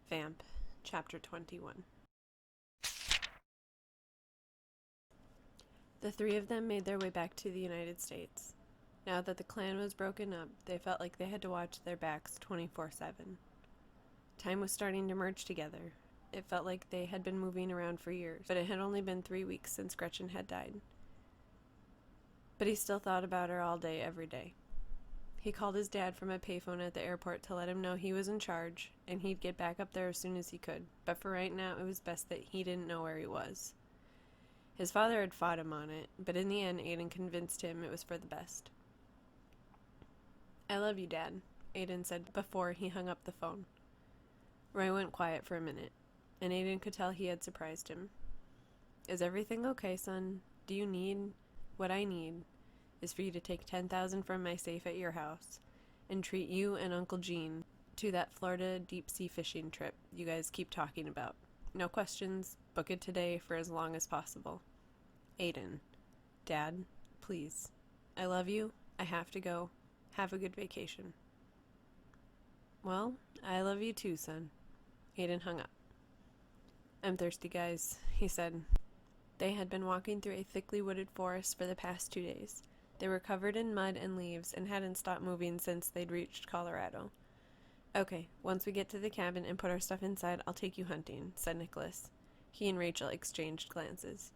VAMP, Chapter 21. The three of them made their way back to the United States. Now that the clan was broken up, they felt like they had to watch their backs 24/7. Time was starting to merge together. It felt like they had been moving around for years, but it had only been 3 weeks since Gretchen had died. But he still thought about her all day, every day. He called his dad from a payphone at the airport to let him know he was in charge, and he'd get back up there as soon as he could, but for right now it was best that he didn't know where he was. His father had fought him on it, but in the end Aden convinced him it was for the best. "I love you, Dad," Aden said before he hung up the phone. Roy went quiet for a minute, and Aden could tell he had surprised him. "Is everything okay, son? Do you need what I need is for you to take 10,000 from my safe at your house and treat you and Uncle Gene to that Florida deep-sea fishing trip you guys keep talking about. No questions, book it today for as long as possible. Aden, Dad, please. I love you. I have to go. Have a good vacation." "Well, I love you too, son." Aden hung up. "I'm thirsty, guys," he said. They had been walking through a thickly wooded forest for the past 2 days. They were covered in mud and leaves and hadn't stopped moving since they'd reached Colorado. "Okay, once we get to the cabin and put our stuff inside, I'll take you hunting," said Nicholas. He and Rachel exchanged glances.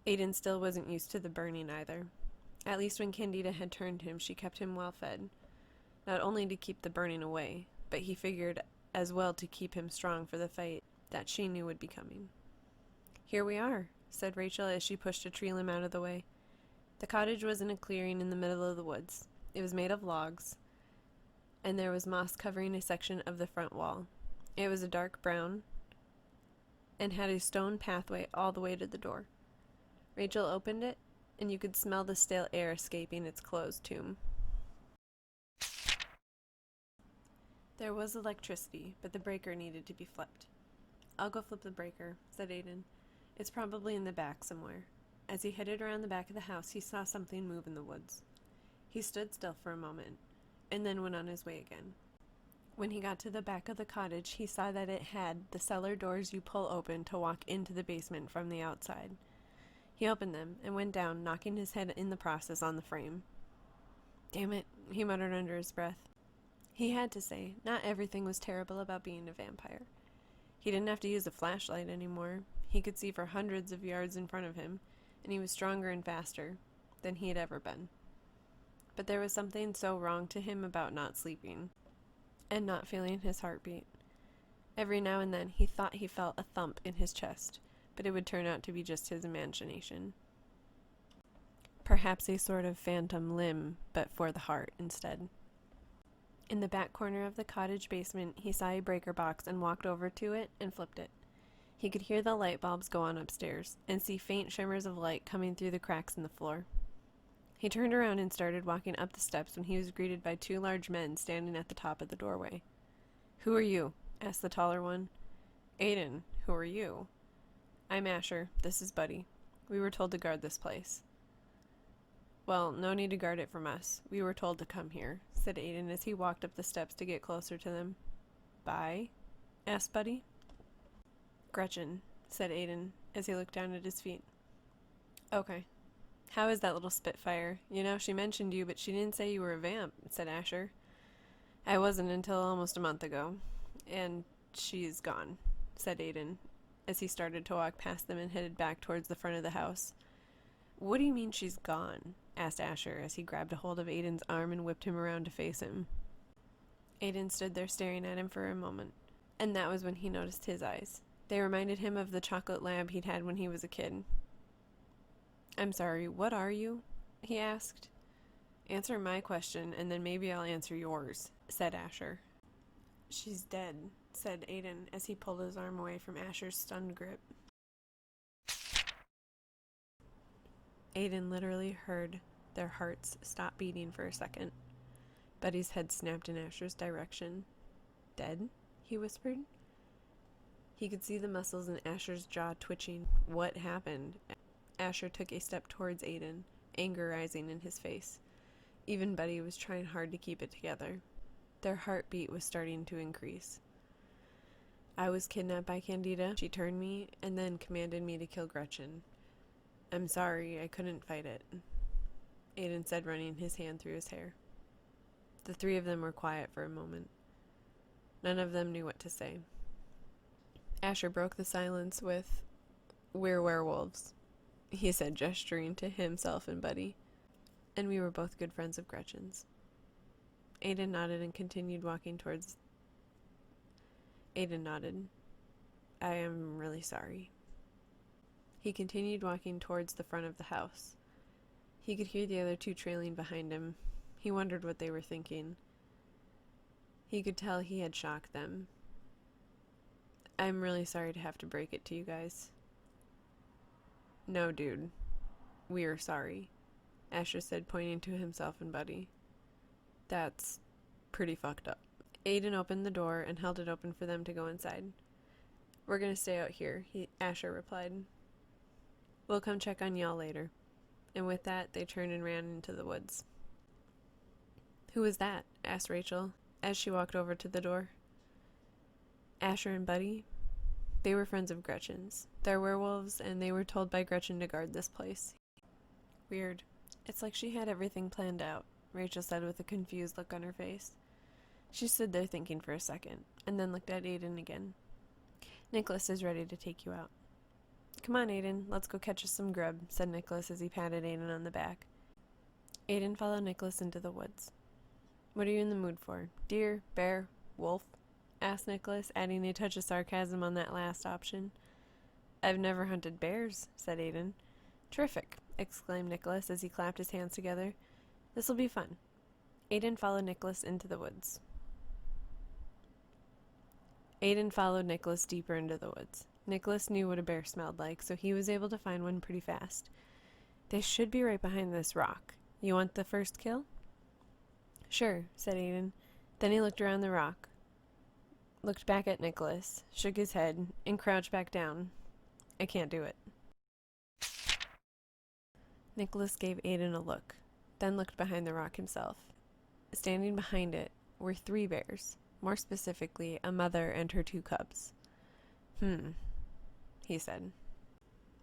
Aden still wasn't used to the burning either. At least when Candida had turned him, she kept him well fed. Not only to keep the burning away, but he figured as well to keep him strong for the fight that she knew would be coming. "Here we are," said Rachel as she pushed a tree limb out of the way. The cottage was in a clearing in the middle of the woods. It was made of logs, and there was moss covering a section of the front wall. It was a dark brown and had a stone pathway all the way to the door. Rachel opened it, and you could smell the stale air escaping its closed tomb. There was electricity, but the breaker needed to be flipped. "I'll go flip the breaker," said Aden. "It's probably in the back somewhere." As he headed around the back of the house, he saw something move in the woods. He stood still for a moment, and then went on his way again. When he got to the back of the cottage, he saw that it had the cellar doors you pull open to walk into the basement from the outside. He opened them and went down, knocking his head in the process on the frame. "Damn it," he muttered under his breath. He had to say, not everything was terrible about being a vampire. He didn't have to use a flashlight anymore. He could see for hundreds of yards in front of him, and he was stronger and faster than he had ever been. But there was something so wrong to him about not sleeping and not feeling his heartbeat. Every now and then he thought he felt a thump in his chest, but it would turn out to be just his imagination. Perhaps a sort of phantom limb, but for the heart instead. In the back corner of the cottage basement, he saw a breaker box and walked over to it and flipped it. He could hear the light bulbs go on upstairs and see faint shimmers of light coming through the cracks in the floor. He turned around and started walking up the steps when he was greeted by 2 large men standing at the top of the doorway. "Who are you?" asked the taller one. "Aden, who are you?" "I'm Asher. This is Buddy. We were told to guard this place." "Well, no need to guard it from us. We were told to come here," said Aden as he walked up the steps to get closer to them. "Bye?" asked Buddy. "Gretchen," said Aden as he looked down at his feet. "Okay. How is that little spitfire? You know, she mentioned you, but she didn't say you were a vamp," said Asher. "I wasn't until almost a month ago. And she's gone," said Aden as he started to walk past them and headed back towards the front of the house. "What do you mean she's gone?" asked Asher as he grabbed a hold of Aden's arm and whipped him around to face him. Aden stood there staring at him for a moment, and that was when he noticed his eyes. They reminded him of the chocolate lab he'd had when he was a kid. "I'm sorry, what are you?" he asked. "Answer my question, and then maybe I'll answer yours," said Asher. "She's dead," said Aden as he pulled his arm away from Asher's stunned grip. Aden literally heard their hearts stop beating for a second. Buddy's head snapped in Asher's direction. "Dead?" he whispered. He could see the muscles in Asher's jaw twitching. What happened? Asher took a step towards Aden, anger rising in his face. Even Buddy was trying hard to keep it together. Their heartbeat was starting to increase. I was kidnapped by Candida. She turned me and then commanded me to kill Gretchen. I'm sorry, I couldn't fight it, Aden said, running his hand through his hair. The three of them were quiet for a moment. None of them knew what to say. Asher broke the silence with, "We're werewolves," he said, gesturing to himself and Buddy. "And we were both good friends of Gretchen's." Aden nodded and continued walking towards... Aden nodded. "I am really sorry." He continued walking towards the front of the house. He could hear the other two trailing behind him. He wondered what they were thinking. He could tell he had shocked them. "I'm really sorry to have to break it to you guys." "No, dude. We are sorry," Asher said, pointing to himself and Buddy. "That's pretty fucked up." Aden opened the door and held it open for them to go inside. "We're gonna stay out here," Asher replied. "We'll come check on y'all later." And with that, they turned and ran into the woods. "Who was that?" asked Rachel, as she walked over to the door. "Asher and Buddy. They were friends of Gretchen's. They're werewolves, and they were told by Gretchen to guard this place." "Weird. It's like she had everything planned out," Rachel said with a confused look on her face. She stood there thinking for a second, and then looked at Aden again. "Nicholas is ready to take you out." "Come on, Aden, let's go catch us some grub," said Nicholas as he patted Aden on the back. Aden followed Nicholas into the woods. "What are you in the mood for? Deer, bear, wolf?" asked Nicholas, adding a touch of sarcasm on that last option. "I've never hunted bears," said Aden. "Terrific," exclaimed Nicholas as he clapped his hands together. "This'll be fun." Aden followed Nicholas into the woods. Aden followed Nicholas deeper into the woods. Nicholas knew what a bear smelled like, so he was able to find one pretty fast. "They should be right behind this rock. You want the first kill?" "Sure," said Aden. Then he looked around the rock, looked back at Nicholas, shook his head, and crouched back down. "I can't do it." Nicholas gave Aden a look, then looked behind the rock himself. Standing behind it were 3 bears, more specifically, a mother and her 2 cubs. He said.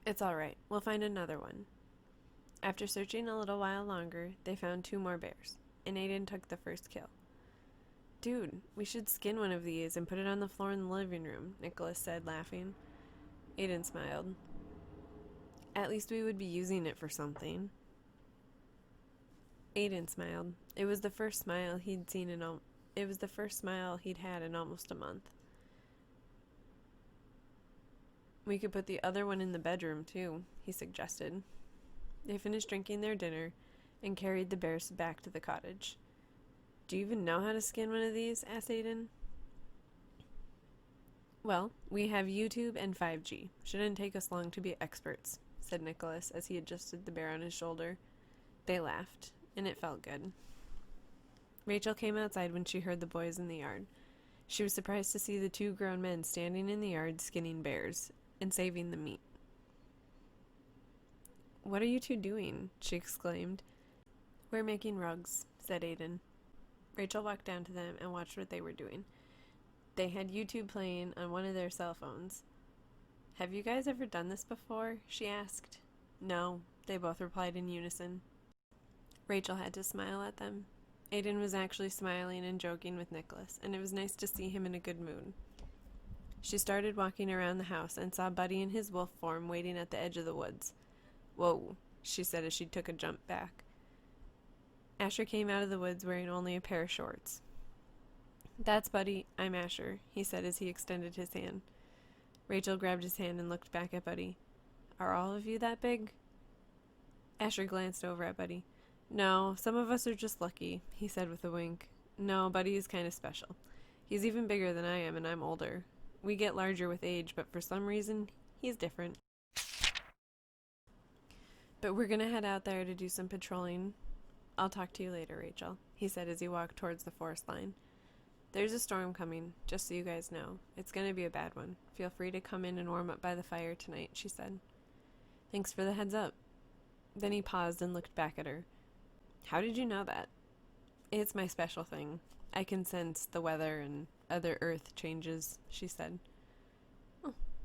"It's all right. We'll find another one." After searching a little while longer, they found 2 more bears, and Aden took the first kill. "Dude, we should skin one of these and put it on the floor in the living room," Nicholas said, laughing. Aden smiled. "At least we would be using it for something." Aden smiled. It was the first smile he'd had in almost a month. "We could put the other one in the bedroom, too," he suggested. They finished drinking their dinner and carried the bears back to the cottage. "Do you even know how to skin one of these?" asked Aden. "Well, we have YouTube and 5G. Shouldn't take us long to be experts," said Nicholas as he adjusted the bear on his shoulder. They laughed, and it felt good. Rachel came outside when she heard the boys in the yard. She was surprised to see the 2 grown men standing in the yard skinning bears and saving the meat. "What are you 2 doing?" she exclaimed. "We're making rugs," said Aden. Rachel walked down to them and watched what they were doing. They had YouTube playing on one of their cell phones. "Have you guys ever done this before?" she asked. "No," they both replied in unison. Rachel had to smile at them. Aden was actually smiling and joking with Nicholas, and it was nice to see him in a good mood. She started walking around the house and saw Buddy in his wolf form waiting at the edge of the woods. "Whoa," she said as she took a jump back. Asher came out of the woods wearing only a pair of shorts. "That's Buddy, I'm Asher," he said as he extended his hand. Rachel grabbed his hand and looked back at Buddy. "Are all of you that big?" Asher glanced over at Buddy. "No, some of us are just lucky," he said with a wink. "No, Buddy is kind of special. He's even bigger than I am, and I'm older. We get larger with age, but for some reason, he's different." "But we're gonna head out there to do some patrolling. I'll talk to you later, Rachel," he said as he walked towards the forest line. "There's a storm coming, just so you guys know. It's gonna be a bad one. Feel free to come in and warm up by the fire tonight," she said. "Thanks for the heads up." Then he paused and looked back at her. "How did you know that?" "It's my special thing. I can sense the weather and other earth changes," she said.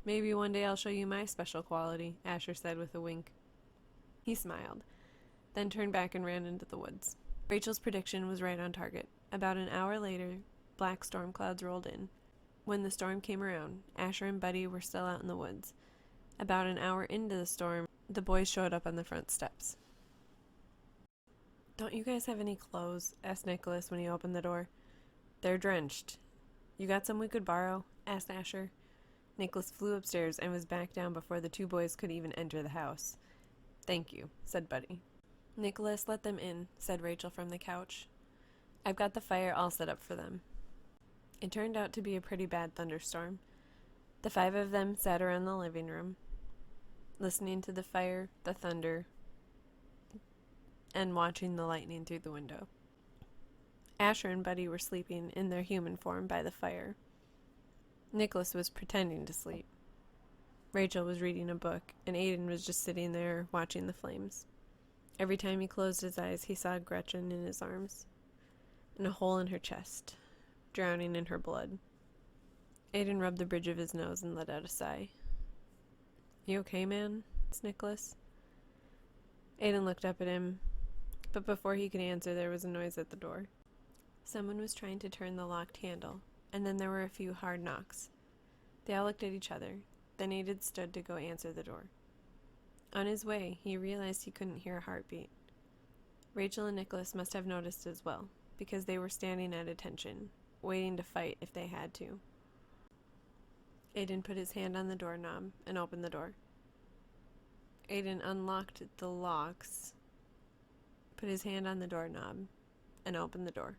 Maybe one day I'll show you my special quality, Asher said with a wink. He smiled, then turned back and ran into the woods. Rachel's prediction was right on target. About an hour later, black storm clouds rolled in. When the storm came around, Asher and Buddy were still out in the woods. About an hour into the storm, the boys showed up on the front steps. "Don't you guys have any clothes?" asked Nicholas when he opened the door. "They're drenched. You got some we could borrow?" asked Asher. Nicholas flew upstairs and was back down before the two boys could even enter the house. "Thank you," said Buddy. "Nicholas, let them in," said Rachel from the couch. "I've got the fire all set up for them." It turned out to be a pretty bad thunderstorm. The five of them sat around the living room, listening to the fire, the thunder, and watching the lightning through the window. Asher and Buddy were sleeping in their human form by the fire. Nicholas was pretending to sleep. Rachel was reading a book, and Aden was just sitting there watching the flames. Every time he closed his eyes, he saw Gretchen in his arms, and a hole in her chest, drowning in her blood. Aden rubbed the bridge of his nose and let out a sigh. "You okay, man?" asked Nicholas. Aden looked up at him, but before he could answer, there was a noise at the door. Someone was trying to turn the locked handle, and then there were a few hard knocks. They all looked at each other. Then Aden stood to go answer the door. On his way, he realized he couldn't hear a heartbeat. Rachel and Nicholas must have noticed as well, because they were standing at attention, waiting to fight if they had to. Aden put his hand on the doorknob and opened the door. Aden unlocked the locks, put his hand on the doorknob, and opened the door.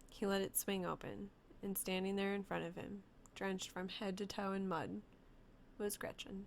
He let it swing open, and standing there in front of him, drenched from head to toe in mud, was Gretchen.